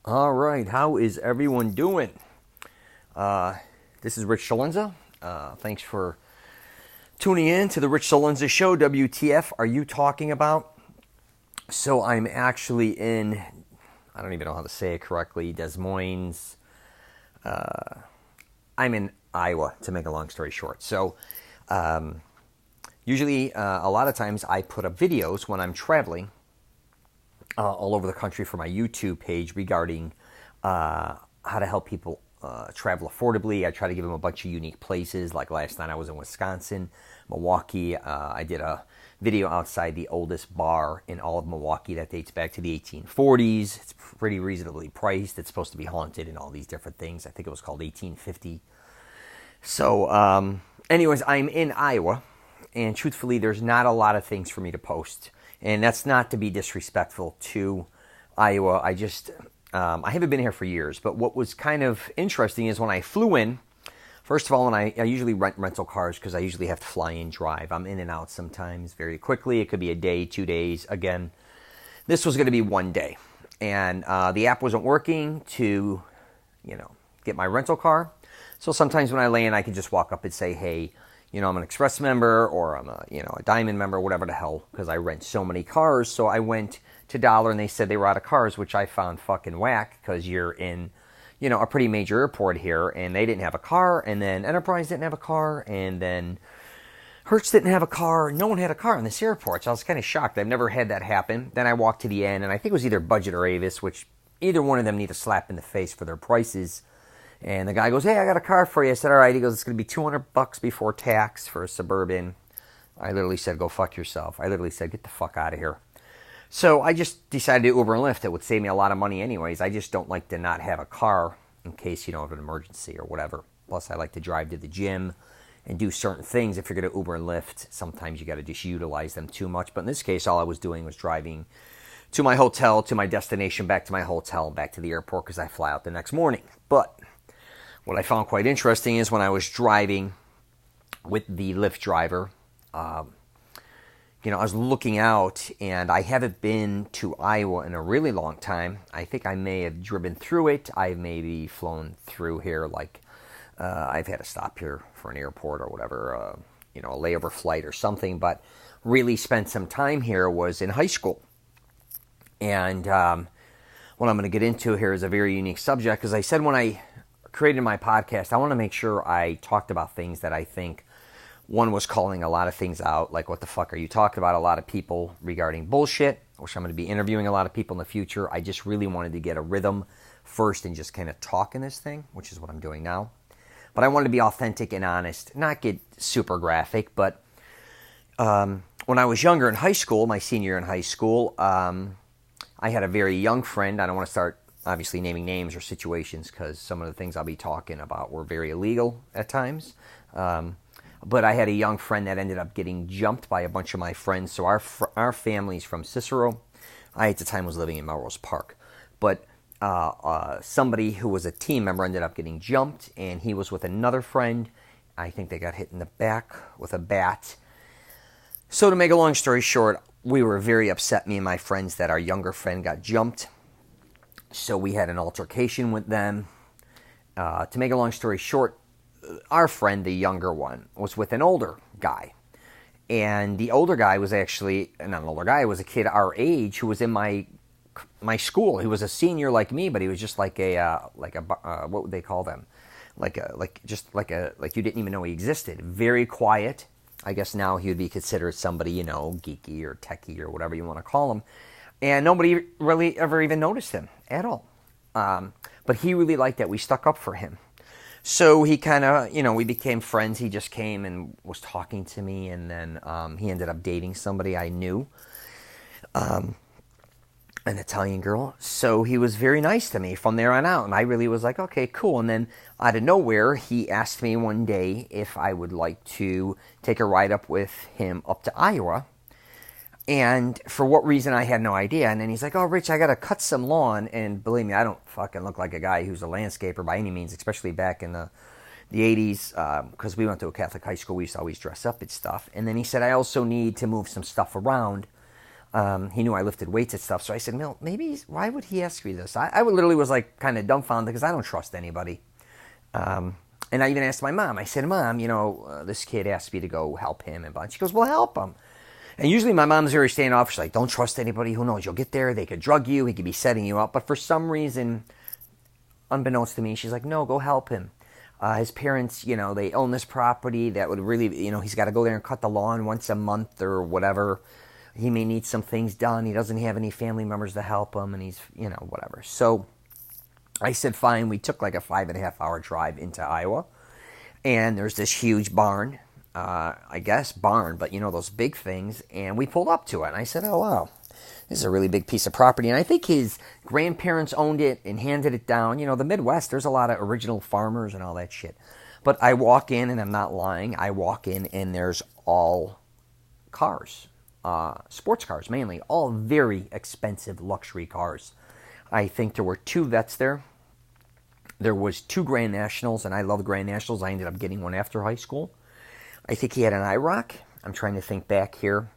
All right, how is everyone doing? This is Rich CELENZA. Thanks for tuning in to the Rich CELENZA Show. WTF are you talking about? So I'm actually in, I don't even know how to say it correctly, Des Moines. I'm in Iowa, to make a long story short. So usually a lot of times I put up videos when I'm traveling all over the country for my YouTube page regarding how to help people travel affordably. I try to give them a bunch of unique places. Like last night I was in Wisconsin, Milwaukee. I did a video outside the oldest bar in all of Milwaukee that dates back to the 1840s. It's pretty reasonably priced. It's supposed to be haunted and all these different things. I think it was called 1850. So anyways, I'm in Iowa, and truthfully there's not a lot of things for me to post. And that's not to be disrespectful to Iowa. I haven't been here for years. But what was kind of interesting is when I flew in, first of all, when I usually rent rental cars because I usually have to fly in, drive. I'm in and out sometimes very quickly. It could be a day, 2 days. Again, this was going to be 1 day. And the app wasn't working to, get my rental car. So sometimes when I land, I can just walk up and say, hey, I'm an Express member or I'm a Diamond member, whatever the hell, because I rent so many cars. So I went to Dollar and they said they were out of cars, which I found fucking whack because you're in, a pretty major airport here and they didn't have a car, and then Enterprise didn't have a car, and then Hertz didn't have a car. No one had a car in this airport. So I was kind of shocked. I've never had that happen. Then I walked to the end and I think it was either Budget or Avis, which either one of them need a slap in the face for their prices. And the guy goes, hey, I got a car for you. I said, all right. He goes, it's going to be $200 before tax for a Suburban. I literally said, go fuck yourself. I literally said, get the fuck out of here. So I just decided to Uber and Lyft. It would save me a lot of money anyways. I just don't like to not have a car in case you don't have an emergency or whatever. Plus, I like to drive to the gym and do certain things. If you're going to Uber and Lyft, sometimes you got to just utilize them too much. But in this case, all I was doing was driving to my hotel, to my destination, back to my hotel, back to the airport because I fly out the next morning. But what I found quite interesting is when I was driving with the Lyft driver, I was looking out, and I haven't been to Iowa in a really long time. I think I may have driven through it. I've maybe flown through here, I've had to stop here for an airport or whatever, a layover flight or something. But really spent some time here was in high school. And what I'm going to get into here is a very unique subject, because I said when I created my podcast, I want to make sure I talked about things that I think one was calling a lot of things out, like what the fuck are you talking about? A lot of people regarding bullshit, which I'm going to be interviewing a lot of people in the future. I just really wanted to get a rhythm first and just kind of talk in this thing, which is what I'm doing now. But I wanted to be authentic and honest, not get super graphic. But when I was younger in high school, my senior year in high school, I had a very young friend. I don't want to start obviously naming names or situations because some of the things I'll be talking about were very illegal at times. But I had a young friend that ended up getting jumped by a bunch of my friends. So our family's from Cicero. I at the time was living in Melrose Park. But somebody who was a team member ended up getting jumped, and he was with another friend. I think they got hit in the back with a bat. So to make a long story short, we were very upset, me and my friends, that our younger friend got jumped. So we had an altercation with them. To make a long story short, our friend, the younger one, was with an older guy. And the older guy was actually, not an older guy, it was a kid our age who was in my school. He was a senior like me, but he was just like what would they call them? Like you didn't even know he existed. Very quiet. I guess now he would be considered somebody, geeky or techie or whatever you want to call him. And nobody really ever even noticed him at all. But he really liked that. We stuck up for him. So he kind of, we became friends. He just came and was talking to me. And then he ended up dating somebody I knew, an Italian girl. So he was very nice to me from there on out. And I really was like, okay, cool. And then out of nowhere, he asked me one day if I would like to take a ride up with him up to Iowa. And for what reason, I had no idea. And then he's like, oh, Rich, I got to cut some lawn. And believe me, I don't fucking look like a guy who's a landscaper by any means, especially back in the 80s, because we went to a Catholic high school. We used to always dress up and stuff. And then he said, I also need to move some stuff around He knew I lifted weights and stuff. So I said, Milt, maybe, why would he ask me this? I literally was like kind of dumbfounded because I don't trust anybody. And I even asked my mom. I said, Mom, this kid asked me to go help him. And she goes, well, help him. And usually my mom's very standoffish. She's like, don't trust anybody. Who knows? You'll get there. They could drug you. He could be setting you up. But for some reason, unbeknownst to me, she's like, no, go help him. His parents, they own this property that would really, he's got to go there and cut the lawn once a month or whatever. He may need some things done. He doesn't have any family members to help him, and he's, whatever. So I said, fine. We took like a 5.5-hour drive into Iowa, and there's this huge barn, barn, but those big things, and we pulled up to it, and I said, oh, wow, this is a really big piece of property, and I think his grandparents owned it and handed it down. The Midwest, there's a lot of original farmers and all that shit, but I walk in, and I'm not lying, I walk in, and there's all cars, sports cars mainly, all very expensive luxury cars. I think there were 2 Vets there. There was 2 Grand Nationals, and I love Grand Nationals. I ended up getting one after high school. I think he had an IROC. I'm trying to think back here.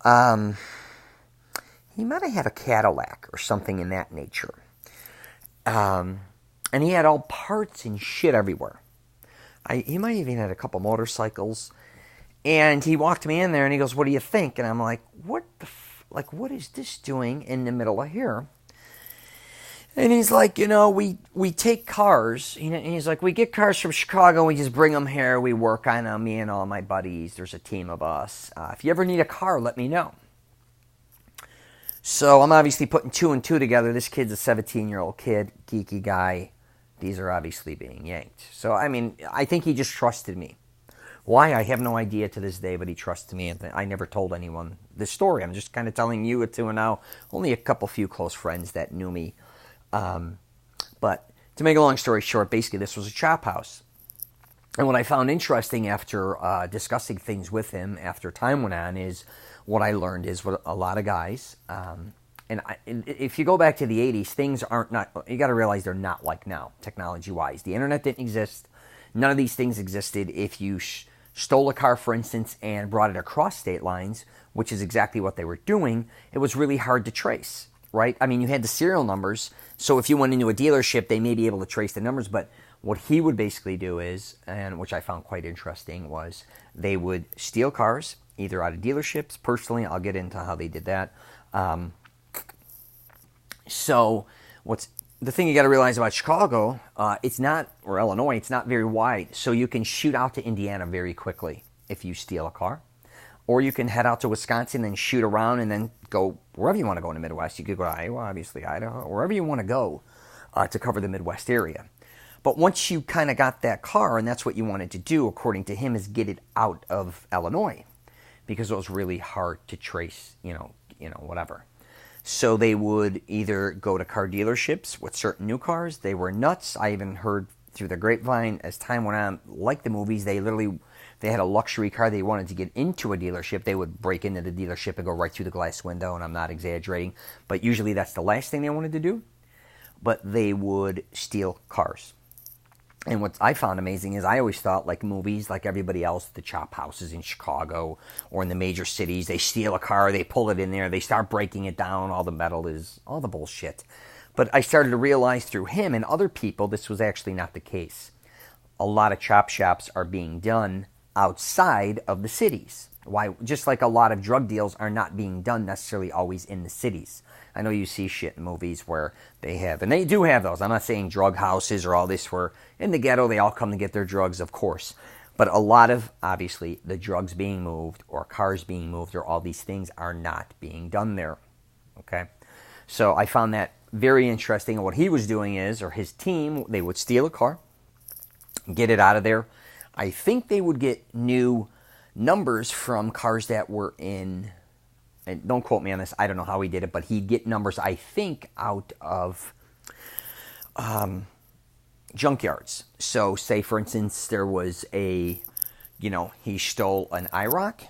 He might have had a Cadillac or something in that nature. And he had all parts and shit everywhere. He might have even had a couple motorcycles. And he walked me in there, and he goes, what do you think? And I'm like, what is this doing in the middle of here? And he's like, we take cars. And he's like, we get cars from Chicago. We just bring them here. We work on them, me and all my buddies. There's a team of us. If you ever need a car, let me know. So I'm obviously putting 2 and 2 together. This kid's a 17-year-old kid, geeky guy. These are obviously being yanked. So, I think he just trusted me. Why? I have no idea to this day, but he trusted me. And I never told anyone this story. I'm just kind of telling you it to now. Only a few close friends that knew me. But to make a long story short, basically this was a chop house. And what I found interesting after discussing things with him after time went on is what I learned is what a lot of guys, if you go back to the 80s, things you got to realize they're not like now, technology-wise. The internet didn't exist. None of these things existed. If you stole a car, for instance, and brought it across state lines, which is exactly what they were doing, it was really hard to trace. Right? You had the serial numbers, so if you went into a dealership, they may be able to trace the numbers, but what he would basically do is, and which I found quite interesting, was they would steal cars, either out of dealerships, personally, I'll get into how they did that. So, the thing you got to realize about Chicago, or Illinois, it's not very wide, so you can shoot out to Indiana very quickly if you steal a car. Or you can head out to Wisconsin and shoot around and then go wherever you want to go in the Midwest. You could go to Iowa, obviously, Idaho, wherever you want to go to cover the Midwest area. But once you kind of got that car, and that's what you wanted to do, according to him, is get it out of Illinois. Because it was really hard to trace, whatever. So they would either go to car dealerships with certain new cars. They were nuts. I even heard through the grapevine, as time went on, like the movies, they had a luxury car they wanted to get into a dealership. They would break into the dealership and go right through the glass window, and I'm not exaggerating. But usually that's the last thing they wanted to do. But they would steal cars. And what I found amazing is I always thought, like movies, like everybody else, the chop houses in Chicago or in the major cities, they steal a car, they pull it in there, they start breaking it down, all the metal is, all the bullshit. But I started to realize through him and other people, this was actually not the case. A lot of chop shops are being done outside of the cities. Why? Just like a lot of drug deals are not being done necessarily always in the cities. I know you see shit in movies where they have, and they do have those. I'm not saying drug houses or all this where in the ghetto they all come to get their drugs, of course. But a lot of, obviously, the drugs being moved or cars being moved or all these things are not being done there. Okay? So I found that very interesting. And what he was doing is, or his team, they would steal a car, get it out of there. I think they would get new numbers from cars that were in, and don't quote me on this, I don't know how he did it, but he'd get numbers, I think, out of junkyards. So, say, for instance, there was he stole an IROC.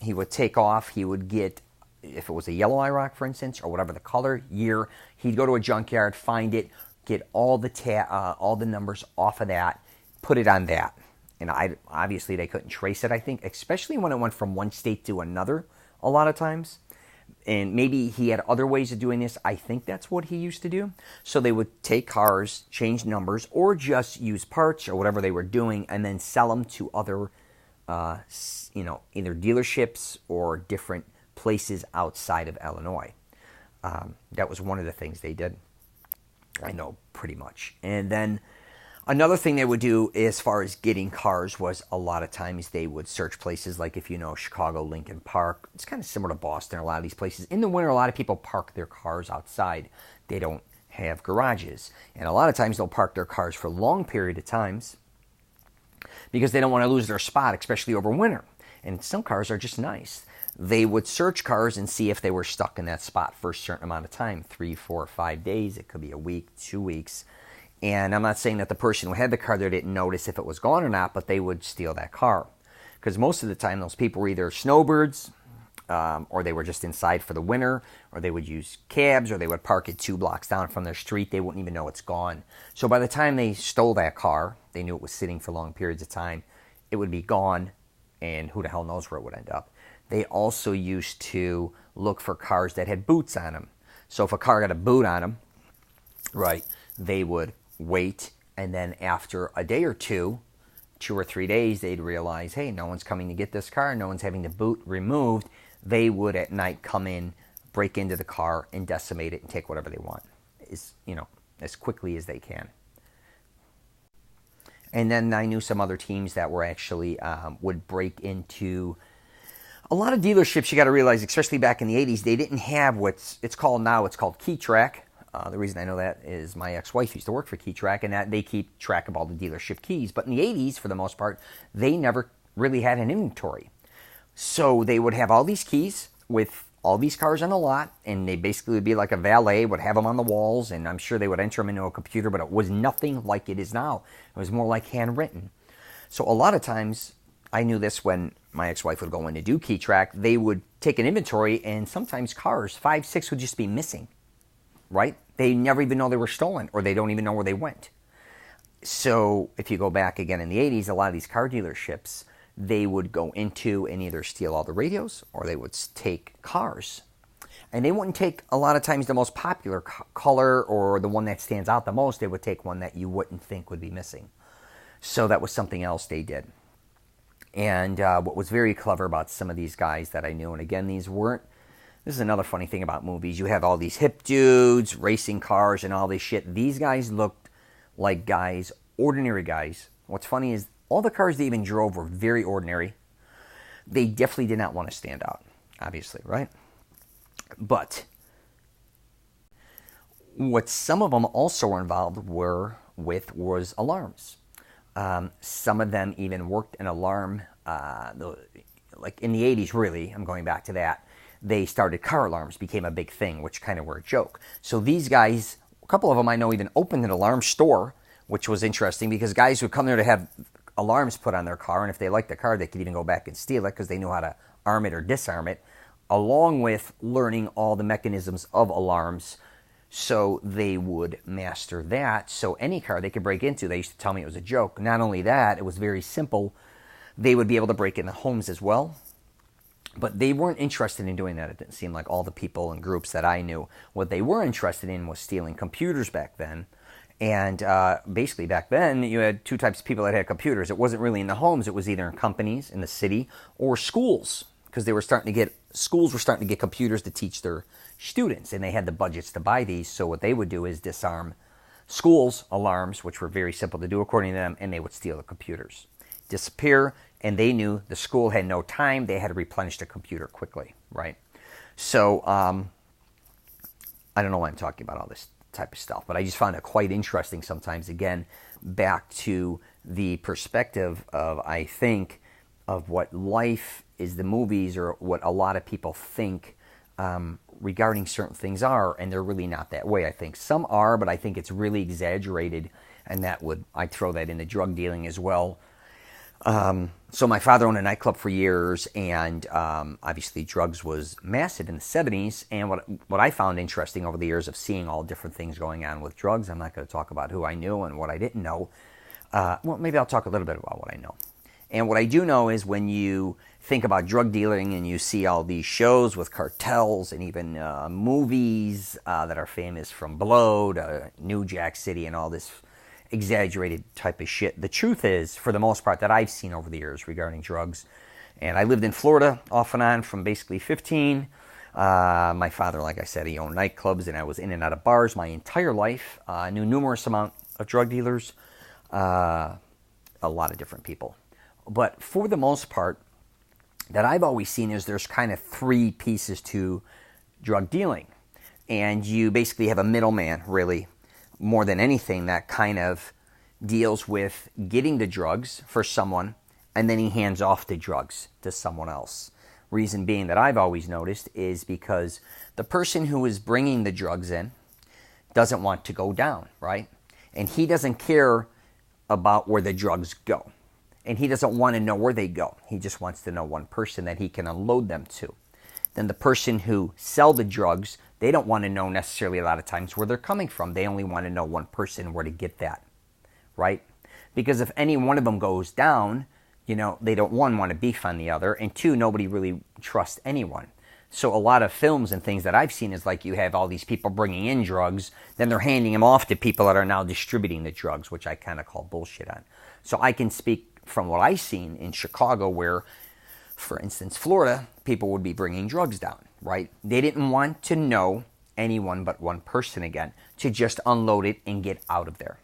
He would take off, he would get, if it was a yellow IROC, for instance, or whatever the color, year, he'd go to a junkyard, find it, get all the numbers off of that, put it on that. And obviously they couldn't trace it, I think, especially when it went from one state to another a lot of times. and maybe he had other ways of doing this. I think that's what he used to do. So they would take cars, change numbers, or just use parts or whatever they were doing, and then sell them to other, either dealerships or different places outside of Illinois. That was one of the things they did. I know pretty much. And then another thing they would do as far as getting cars was a lot of times they would search places like, if you know Chicago, Lincoln Park. It's kind of similar to Boston, a lot of these places. In the winter, a lot of people park their cars outside. They don't have garages. And a lot of times they'll park their cars for a long period of times because they don't want to lose their spot, especially over winter. And some cars are just nice. They would search cars and see if they were stuck in that spot for a certain amount of time, 3, 4, 5 days. It could be a week, 2 weeks. And I'm not saying that the person who had the car there didn't notice if it was gone or not, but they would steal that car. Because most of the time, those people were either snowbirds, or they were just inside for the winter, or they would use cabs, or they would park it 2 blocks down from their street. They wouldn't even know it's gone. So by the time they stole that car, they knew it was sitting for long periods of time. It would be gone, and who the hell knows where it would end up. They also used to look for cars that had boots on them. So if a car got a boot on them, right, they would wait, and then after a day or 2 or 3 days, they'd realize, hey, no one's coming to get this car, no one's having the boot removed. They would at night come in, break into the car, and decimate it and take whatever they want, as quickly as they can. And then I knew some other teams that were actually would break into a lot of dealerships. You got to realize, especially back in the 80s, they didn't have what's called Key Track. The reason I know that is my ex-wife used to work for Key Track, and that they keep track of all the dealership keys. But in the 80s, for the most part, they never really had an inventory. So they would have all these keys with all these cars on the lot, and they basically would be like a valet, would have them on the walls, and I'm sure they would enter them into a computer, but it was nothing like it is now. It was more like handwritten. So a lot of times, I knew this when my ex-wife would go in to do Key Track, they would take an inventory, and sometimes cars, 5, 6, would just be missing, right? They never even know they were stolen, or they don't even know where they went. So if you go back again in the 80s, a lot of these car dealerships, they would go into and either steal all the radios, or they would take cars. And they wouldn't take, a lot of times, the most popular color or the one that stands out the most. They would take one that you wouldn't think would be missing. So that was something else they did. And what was very clever about some of these guys that I knew, and again, this is another funny thing about movies. You have all these hip dudes, racing cars, and all this shit. These guys looked like guys, ordinary guys. What's funny is all the cars they even drove were very ordinary. They definitely did not want to stand out, obviously, right? But what some of them also were involved with was alarms. Some of them even worked an alarm, like in the 80s, really, I'm going back to that. They started car alarms, became a big thing, which kind of were a joke. So these guys, a couple of them I know even opened an alarm store, which was interesting because guys would come there to have alarms put on their car, and if they liked the car, they could even go back and steal it because they knew how to arm it or disarm it, along with learning all the mechanisms of alarms. So they would master that. So any car they could break into, they used to tell me it was a joke. Not only that, it was very simple. They would be able to break into homes as well. But they weren't interested in doing that. It didn't seem like all the people and groups that I knew. What they were interested in was stealing computers back then. And basically back then, you had 2 types of people that had computers. It wasn't really in the homes. It was either in companies, in the city, or schools. Because schools were starting to get computers to teach their students. And they had the budgets to buy these. So what they would do is disarm schools' alarms, which were very simple to do according to them, and they would steal the computers. Disappear, and they knew the school had no time. They had to replenish the computer quickly, right? So I don't know why I'm talking about all this type of stuff, but I just found it quite interesting sometimes, again, back to the perspective of, I think, of what life is, the movies, or what a lot of people think regarding certain things are, and they're really not that way. I think some are, but I think it's really exaggerated, and I'd throw that into drug dealing as well. So my father owned a nightclub for years, and obviously drugs was massive in the 70s. And what I found interesting over the years of seeing all different things going on with drugs, I'm not going to talk about who I knew and what I didn't know. Well, maybe I'll talk a little bit about what I know. And what I do know is when you think about drug dealing and you see all these shows with cartels and even movies that are famous, from Blow to New Jack City and all this exaggerated type of shit, the truth is, for the most part, that I've seen over the years regarding drugs, and I lived in Florida off and on from basically 15. My father, like I said, he owned nightclubs, and I was in and out of bars my entire life. I knew numerous amount of drug dealers, a lot of different people. But for the most part, that I've always seen is there's kind of three pieces to drug dealing. And you basically have a middleman, really, more than anything, that kind of deals with getting the drugs for someone, and then he hands off the drugs to someone else. Reason being that I've always noticed is because the person who is bringing the drugs in doesn't want to go down, right? And he doesn't care about where the drugs go. And he doesn't want to know where they go. He just wants to know one person that he can unload them to. Then the person who sell the drugs, they don't want to know necessarily a lot of times where they're coming from. They only want to know one person where to get that, right? Because if any one of them goes down, they don't, one, want to beef on the other, and two, nobody really trusts anyone. So a lot of films and things that I've seen is like you have all these people bringing in drugs, then they're handing them off to people that are now distributing the drugs, which I kind of call bullshit on. So I can speak from what I've seen in Chicago where, for instance, Florida, people would be bringing drugs down, right? They didn't want to know anyone but one person again, to just unload it and get out of there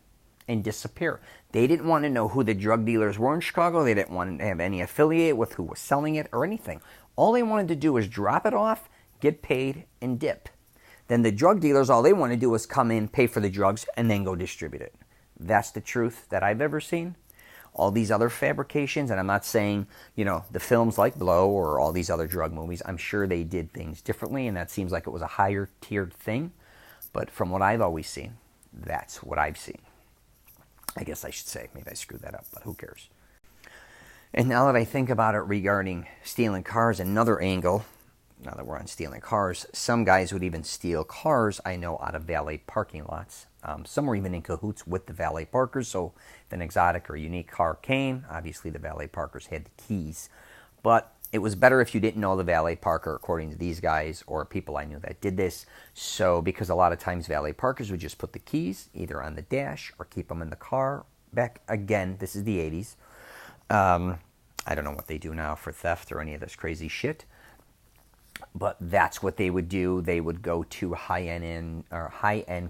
and disappear. They didn't want to know who the drug dealers were in Chicago. They didn't want to have any affiliate with who was selling it or anything. All they wanted to do was drop it off, get paid, and dip. Then the drug dealers, all they want to do is come in, pay for the drugs, and then go distribute it. That's the truth that I've ever seen. All these other fabrications, and I'm not saying, the films like Blow or all these other drug movies, I'm sure they did things differently, and that seems like it was a higher tiered thing. But from what I've always seen, that's what I've seen. I guess I should say, maybe I screwed that up, but who cares? And now that I think about it regarding stealing cars, another angle, now that we're on stealing cars, some guys would even steal cars, I know, out of valet parking lots. Some were even in cahoots with the valet parkers, so if an exotic or unique car came, obviously the valet parkers had the keys. But it was better if you didn't know the valet parker, according to these guys, or people I knew that did this. So, because a lot of times valet parkers would just put the keys either on the dash or keep them in the car. Back again, this is the 80s. I don't know what they do now for theft or any of this crazy shit. But that's what they would do. They would go to high-end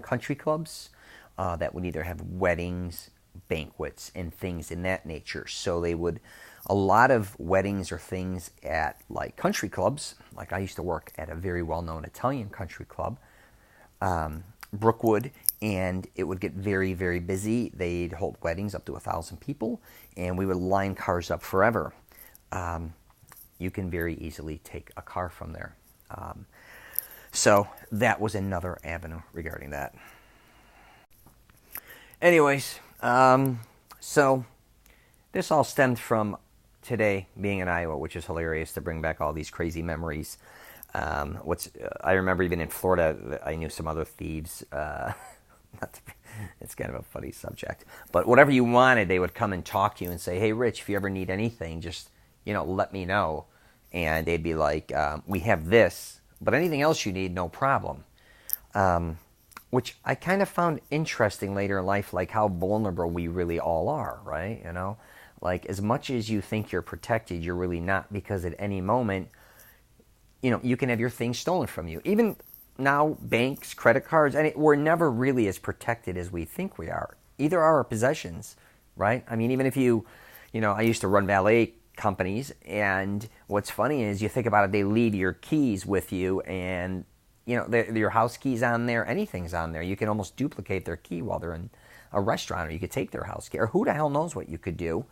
country clubs that would either have weddings, banquets, and things in that nature. So they would, a lot of weddings or things at like country clubs. Like I used to work at a very well-known Italian country club, Brookwood, and it would get very, very busy. They'd hold weddings up to 1,000 people, and we would line cars up forever. You can very easily take a car from there. So that was another avenue regarding that. Anyways, so this all stemmed from today being in Iowa, which is hilarious to bring back all these crazy memories. I remember even in Florida, I knew some other thieves. It's kind of a funny subject. But whatever you wanted, they would come and talk to you and say, "Hey, Rich, if you ever need anything, just let me know." And they'd be like, "We have this, but anything else you need, no problem." Which I kind of found interesting later in life, like how vulnerable we really all are, right? Like as much as you think you're protected, you're really not, because at any moment, you can have your things stolen from you. Even now, banks, credit cards, and we're never really as protected as we think we are. Either are our possessions, right? I mean, even if I used to run valet companies, and what's funny is you think about it, they leave your keys with you, and your house keys on there, anything's on there. You can almost duplicate their key while they're in a restaurant, or you could take their house key, or who the hell knows what you could do.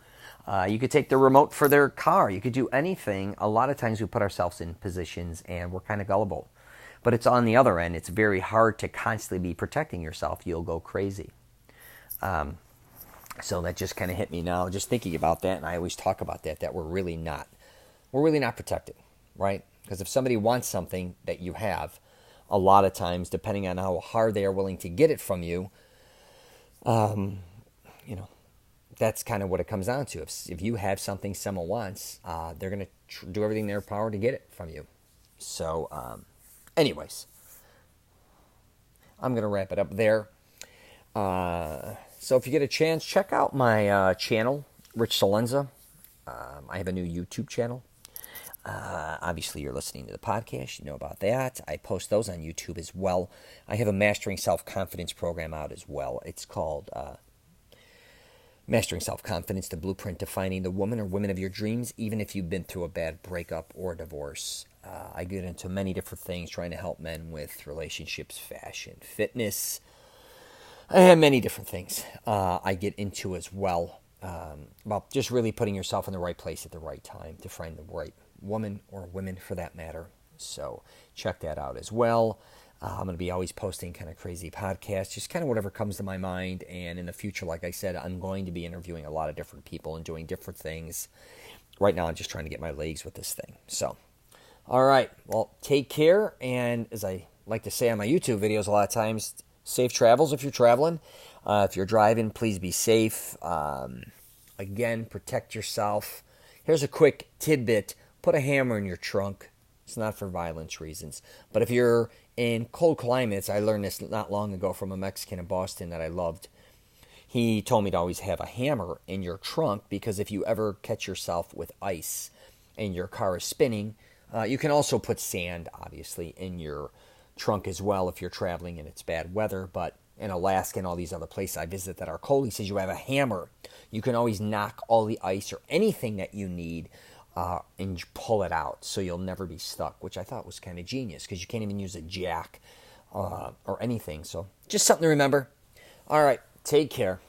You could take the remote for their car. You could do anything. A lot of times we put ourselves in positions and we're kind of gullible. But it's on the other end. It's very hard to constantly be protecting yourself. You'll go crazy. So that just kind of hit me now, just thinking about that. And I always talk about that we're really not protected, right? Because if somebody wants something that you have, a lot of times, depending on how hard they are willing to get it from you, that's kind of what it comes down to. If you have something someone wants, they're going to do everything in their power to get it from you. So, anyways, I'm going to wrap it up there. So if you get a chance, check out my channel, Rich CELENZA. I have a new YouTube channel. Obviously, you're listening to the podcast. You know about that. I post those on YouTube as well. I have a Mastering Self-Confidence program out as well. It's called Mastering Self-Confidence, the blueprint to finding the woman or women of your dreams, even if you've been through a bad breakup or divorce. I get into many different things trying to help men with relationships, fashion, fitness, and many different things I get into as well. About just really putting yourself in the right place at the right time to find the right woman or women for that matter. So check that out as well. I'm going to be always posting kind of crazy podcasts, just kind of whatever comes to my mind. And in the future, like I said, I'm going to be interviewing a lot of different people and doing different things. Right now, I'm just trying to get my legs with this thing. So, all right. Well, take care. And as I like to say on my YouTube videos a lot of times, safe travels if you're traveling. If you're driving, please be safe. Again, protect yourself. Here's a quick tidbit. Put a hammer in your trunk. It's not for violence reasons. But if you're in cold climates, I learned this not long ago from a Mexican in Boston that I loved. He told me to always have a hammer in your trunk because if you ever catch yourself with ice and your car is spinning, you can also put sand, obviously, in your trunk as well if you're traveling and it's bad weather. But in Alaska and all these other places I visit that are cold, he says you have a hammer. You can always knock all the ice or anything that you need and pull it out so you'll never be stuck, which I thought was kind of genius because you can't even use a jack or anything. So just something to remember. All right, take care.